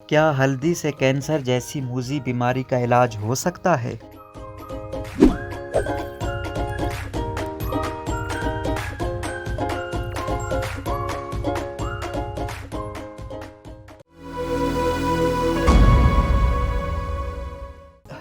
کیا ہلدی سے کینسر جیسی موذی بیماری کا علاج ہو سکتا ہے؟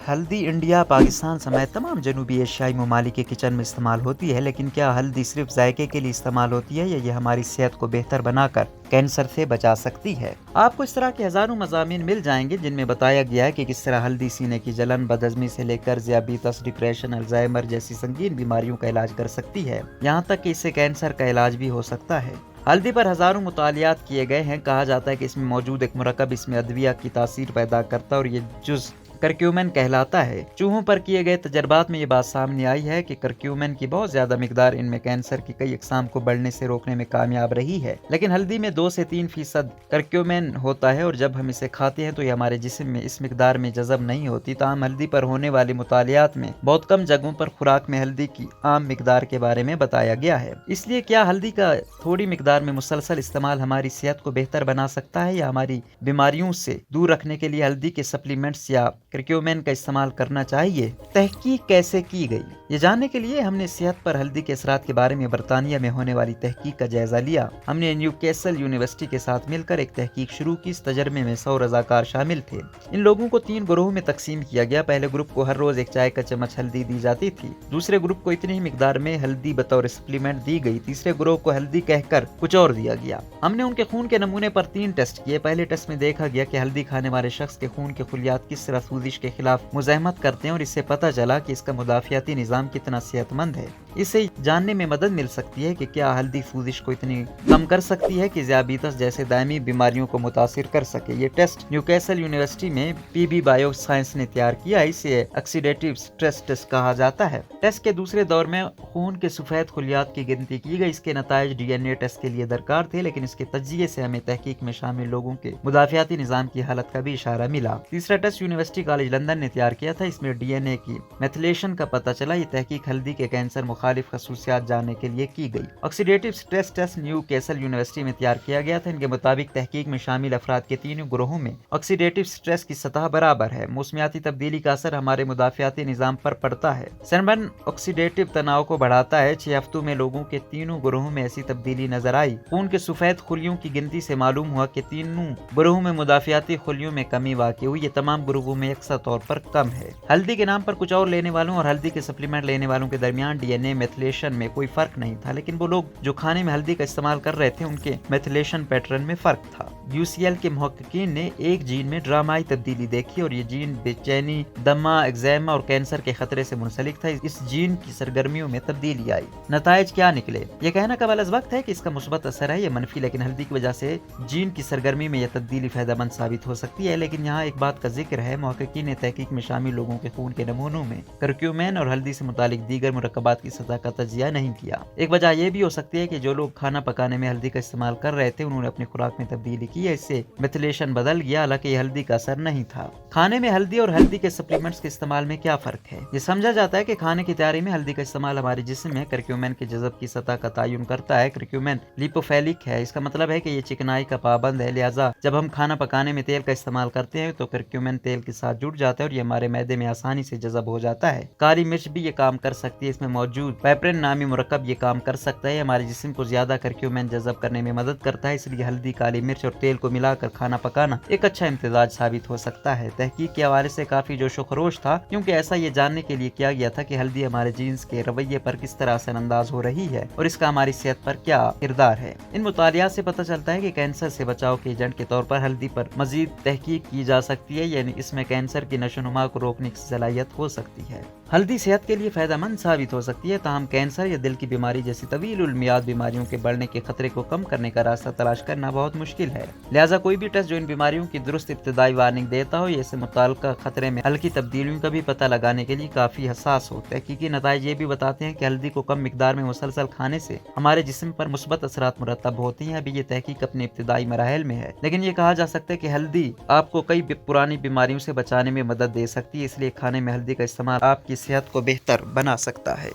ہلدی انڈیا، پاکستان سمیت تمام جنوبی ایشیائی ممالک کے کچن میں استعمال ہوتی ہے، لیکن کیا ہلدی صرف ذائقے کے لیے استعمال ہوتی ہے یا یہ ہماری صحت کو بہتر بنا کر کینسر سے بچا سکتی ہے؟ آپ کو اس طرح کے ہزاروں مضامین مل جائیں گے جن میں بتایا گیا ہے کہ کس طرح ہلدی سینے کی جلن، بدہضمی سے لے کر ذیابیطس، ڈپریشن، الزائمر جیسی سنگین بیماریوں کا علاج کر سکتی ہے، یہاں تک کہ اس سے کینسر کا علاج بھی ہو سکتا ہے۔ ہلدی پر ہزاروں مطالعات کیے گئے ہیں۔ کہا جاتا ہے کہ اس میں موجود ایک مرکب اس میں ادویہ کی تاثیر پیدا کرتا ہے اور یہ جز کرکیومن کہلاتا ہے۔ چوہوں پر کیے گئے تجربات میں یہ بات سامنے آئی ہے کہ کرکیومن کی بہت زیادہ مقدار ان میں کینسر کی کئی اقسام کو بڑھنے سے روکنے میں کامیاب رہی ہے، لیکن ہلدی میں 2 سے 3% کرکیومن ہوتا ہے اور جب ہم اسے کھاتے ہیں تو یہ ہمارے جسم میں اس مقدار میں جذب نہیں ہوتی۔ تاہم ہلدی پر ہونے والے مطالعات میں بہت کم جگہوں پر خوراک میں ہلدی کی عام مقدار کے بارے میں بتایا گیا ہے۔ اس لیے کیا ہلدی کا تھوڑی مقدار میں مسلسل استعمال ہماری صحت کو بہتر بنا سکتا ہے یا ہماری بیماریوں سے دور رکھنے کے لیے ہلدی کے سپلیمنٹس یا کرکیومن کا استعمال کرنا چاہیے؟ تحقیق کیسے کی گئی؟ یہ جاننے کے لیے ہم نے صحت پر ہلدی کے اثرات کے بارے میں برطانیہ میں ہونے والی تحقیق کا جائزہ لیا۔ ہم نے نیوکیسل یونیورسٹی کے ساتھ مل کر ایک تحقیق شروع کی۔ اس تجربے میں 100 رضاکار شامل تھے۔ ان لوگوں کو 3 گروہوں میں تقسیم کیا گیا۔ پہلے گروپ کو ہر روز 1 چائے کا چمچ ہلدی دی جاتی تھی۔ دوسرے گروپ کو اتنی ہی مقدار میں ہلدی بطور سپلیمنٹ دی گئی۔ تیسرے گروہ کو ہلدی کہہ کر کچھ اور دیا گیا۔ ہم نے ان کے خون کے نمونے پر 3 ٹیسٹ کیے۔ پہلے ٹیسٹ میں دیکھا گیا کہ ہلدی کھانے والے شخص کے خون کے خلیات کس طرح سوزش کے خلاف مزاحمت کرتے ہیں اور اس سے پتہ چلا کہ اس کا مدافعتی نظام کتنا صحت مند ہے۔ اس سے جاننے میں مدد مل سکتی ہے کہ کیا ہلدی سوزش کو اتنی کم کر سکتی ہے کہ ذیابیطس جیسے دائمی بیماریوں کو متاثر کر سکے۔ یہ ٹیسٹ نیوکیسل یونیورسٹی میں پی بی بایو سائنس نے تیار کیا۔ اسے آکسیڈیٹیو سٹریس ٹیسٹ کہا جاتا ہے۔ ٹیسٹ کے دوسرے دور میں خون کے سفید خلیات کی گنتی کی گئی۔ اس کے نتائج ڈی این اے ٹیسٹ کے لیے درکار تھے، لیکن اس کے تجزیے سے ہمیں تحقیق میں شامل لوگوں کے مدافعتی نظام کی حالت کا بھی اشارہ ملا۔ تیسرا ٹیسٹ یونیورسٹی کالج لندن نے تیار کیا تھا۔ اس میں ڈی این اے کی میتھلیشن کا پتہ چلا۔ یہ تحقیق ہلدی کے کینسر مخالف خصوصیات جاننے کے لیے کی گئی۔ Oxidative stress test Newcastle university میں تیار کیا گیا تھا۔ ان کے مطابق تحقیق میں شامل افراد کے 3 گروہوں میں آکسیڈیٹیو سٹریس کی سطح برابر ہے۔ موسمیاتی تبدیلی کا اثر ہمارے مدافعتی نظام پر پڑتا ہے۔ سنبرن آکسیڈیٹیو تناؤ کو بڑھاتا ہے۔ 6 ہفتوں میں لوگوں کے 3 گروہوں میں ایسی تبدیلی نظر آئی۔ خون کے سفید خلیوں کی گنتی سے معلوم ہوا کہ 3 گروہوں میں مدافعتی خلیوں میں کمی واقع ہوئی۔ یہ تمام گروہوں میں یکساں طور پر کم ہے۔ ہلدی کے نام پر کچھ اور لینے والوں اور ہلدی کے سپلیمنٹ لینے والوں کے درمیان ڈی این اے میتھلیشن میں کوئی فرق نہیں تھا، لیکن وہ لوگ جو کھانے میں ہلدی کا استعمال کر رہے تھے ان کے میتھلیشن پیٹرن میں فرق تھا۔ یو سی ایل کے محققین نے ایک جین میں ڈرامائی تبدیلی دیکھی اور یہ جین بے چینی، دمہ، ایگزیما اور کینسر کے خطرے سے منسلک تھا۔ اس جین کی سرگرمیوں میں تبدیلی آئی۔ نتائج کیا نکلے؟ یہ کہنا قابل وقت ہے کہ اس کا مثبت اثر ہے یا منفی، لیکن ہلدی کی وجہ سے جین کی سرگرمی میں یہ تبدیلی فائدہ مند ثابت ہو سکتی ہے۔ لیکن یہاں ایک بات کا ذکر ہے، محققین نے تحقیق میں شامل لوگوں کے خون کے نمونوں میں کرکیومن اور ہلدی سے متعلق دیگر مرکبات کی سطح کا تجزیہ نہیں کیا۔ ایک وجہ یہ بھی ہو سکتی ہے کہ جو لوگ کھانا پکانے میں ہلدی کا استعمال کر رہے تھے انہوں نے اپنی خوراک میں تبدیلی کی ہے، اس سے میتھلیشن بدل گیا، حالانکہ یہ ہلدی کا اثر نہیں تھا۔ کھانے میں ہلدی اور ہلدی کے سپلیمنٹس کے استعمال میں کیا فرق ہے؟ یہ سمجھا جاتا ہے کہ کھانے کی تیاری میں ہلدی کا استعمال ہمارے جسم میں کرکیومن کے جذب کی سطح کا تعین کرتا ہے۔ کرکیومن لیپوفیلک ہے، اس کا مطلب ہے کہ یہ چکنائی کا پابند ہے، لہٰذا جب ہم کھانا پکانے میں تیل کا استعمال کرتے ہیں تو کرکیومن تیل کے ساتھ جڑ جاتا ہے اور یہ ہمارے معدے میں آسانی سے جذب ہو جاتا ہے۔ کالی مرچ بھی یہ کام کر سکتی ہے، اس میں موجود پیپرن نامی مرکب یہ کام کر سکتا ہے، ہمارے جسم کو زیادہ کرکیومن جذب کرنے میں مدد کرتا ہے، اس لیے ہلدی، کالی مرچ اور تیل کو ملا کر کھانا پکانا ایک اچھا امتزاج ثابت ہو سکتا ہے۔ تحقیق کے حوالے سے کافی جوش و خروش تھا، کیونکہ ایسا یہ جاننے کے لیے کیا گیا تھا کہ ہلدی ہمارے جینز کے رویے پر کس طرح اثر انداز ہو رہی ہے اور اس کا ہماری صحت پر کیا کردار ہے۔ ان مطالعات سے پتہ چلتا ہے کہ کینسر سے بچاؤ کے ایجنٹ کے طور پر ہلدی پر مزید تحقیق کی جا سکتی ہے، یعنی اس میں کینسر کی نشو و نما کو روکنے کی صلاحیت ہو سکتی ہے۔ ہلدی صحت کے لیے فائدہ مند ثابت ہو سکتی ہے، تاہم کینسر یا دل کی بیماری جیسی طویل المیعاد بیماریوں کے بڑھنے کے خطرے کو کم کرنے کا راستہ تلاش کرنا بہت مشکل ہے۔ لہٰذا کوئی بھی ٹیسٹ جو ان بیماریوں کی درست ابتدائی وارننگ دیتا ہو یا اس سے متعلقہ خطرے میں ہلکی تبدیلیوں کا بھی پتہ لگانے کے لیے کافی حساس ہو۔ تحقیقی نتائج یہ بھی بتاتے ہیں کہ ہلدی کو کم مقدار میں مسلسل کھانے سے ہمارے جسم پر مثبت اثرات مرتب ہوتی ہیں۔ ابھی یہ تحقیق اپنے ابتدائی مراحل میں ہے، لیکن یہ کہا جا سکتا ہے کہ ہلدی آپ کو کئی پرانی بیماریوں سے بچانے میں مدد دے سکتی ہے، اس لیے کھانے میں ہلدی کا استعمال آپ کی صحت کو بہتر بنا سکتا ہے۔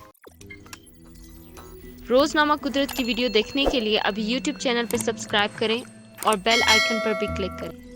روزنامہ قدرت کی ویڈیو دیکھنے کے لیے ابھی یوٹیوب چینل پر سبسکرائب کریں اور بیل آئیکن پر بھی کلک کریں۔